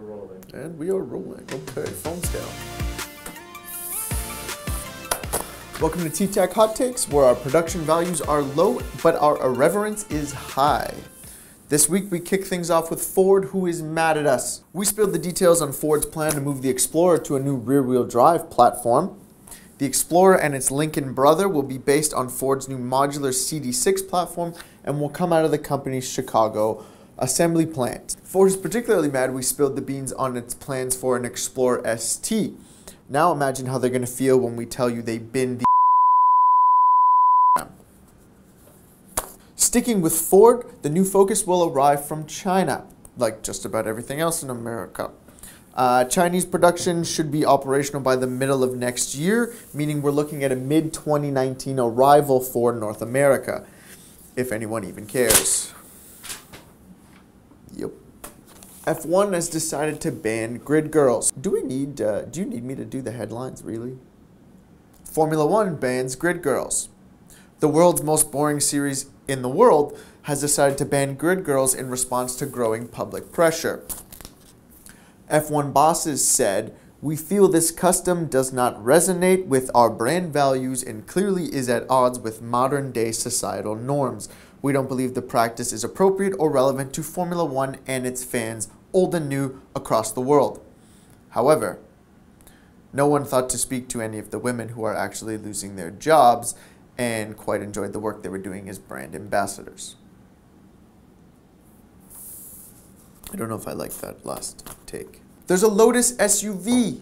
Rolling. And we are rolling. Okay, phones down. Welcome to TTAC Hot Takes, where our production values are low, but our irreverence is high. This week we kick things off with Ford, who is mad at us. We spilled the details on Ford's plan to move the Explorer to a new rear-wheel drive platform. The Explorer and its Lincoln brother will be based on Ford's new modular CD6 platform and will come out of the company's Chicago assembly plant. Ford is particularly mad we spilled the beans on its plans for an Explorer ST. Now imagine how they're going to feel when we tell you they binned the Sticking with Ford, the new Focus will arrive from China, like just about everything else in America. Chinese production should be operational by the middle of next year, meaning we're looking at a mid-2019 arrival for North America, if anyone even cares. Yep. F1 has decided to ban grid girls. Do you need me to do the headlines, really? Formula One bans grid girls. The world's most boring series in the world has decided to ban grid girls in response to growing public pressure. F1 bosses said, "We feel this custom does not resonate with our brand values and clearly is at odds with modern-day societal norms. We don't believe the practice is appropriate or relevant to Formula One and its fans, old and new, across the world." However, no one thought to speak to any of the women who are actually losing their jobs and quite enjoyed the work they were doing as brand ambassadors. I don't know if I like that last take. There's a Lotus SUV.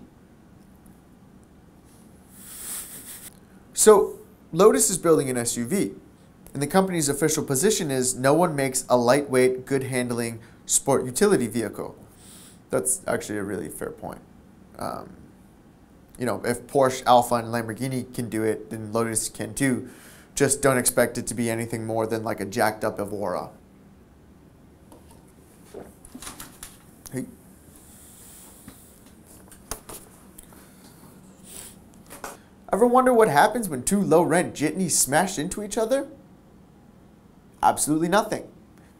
So, Lotus is building an SUV, and the company's official position is no one makes a lightweight, good-handling sport utility vehicle. That's actually a really fair point. You know, if Porsche, Alfa, and Lamborghini can do it, then Lotus can too. Just don't expect it to be anything more than like a jacked up Evora. Hey. Ever wonder what happens when two low-rent jitneys smash into each other? Absolutely nothing,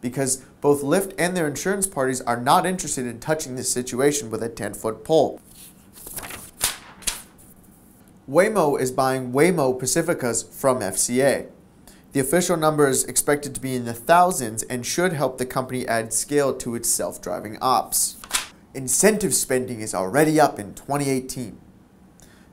because both Lyft and their insurance parties are not interested in touching this situation with a 10-foot pole. Waymo is buying Waymo Pacificas from FCA. The official number is expected to be in the thousands and should help the company add scale to its self-driving ops. Incentive spending is already up in 2018.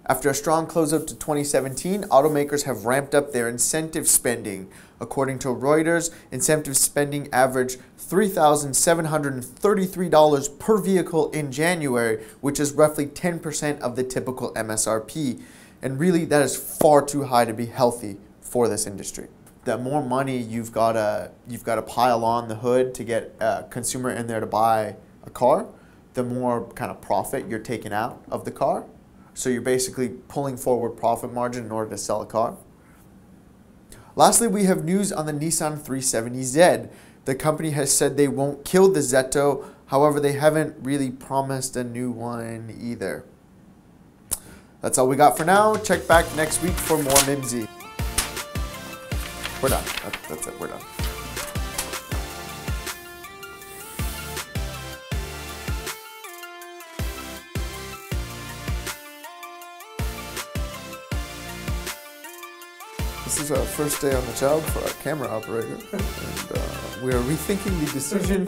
After a strong close-up to 2017, automakers have ramped up their incentive spending. According to Reuters, incentive spending averaged $3,733 per vehicle in January, which is roughly 10% of the typical MSRP. And really, that is far too high to be healthy for this industry. The more money you've got to pile on the hood to get a consumer in there to buy a car, the more kind of profit you're taking out of the car. So you're basically pulling forward profit margin in order to sell a car. Lastly, we have news on the Nissan 370Z. The company has said they won't kill the Zetto. However, they haven't really promised a new one either. That's all we got for now. Check back next week for more Mimsy. We're done. That's it. We're done. This is our first day on the job for our camera operator, and we are rethinking the decision.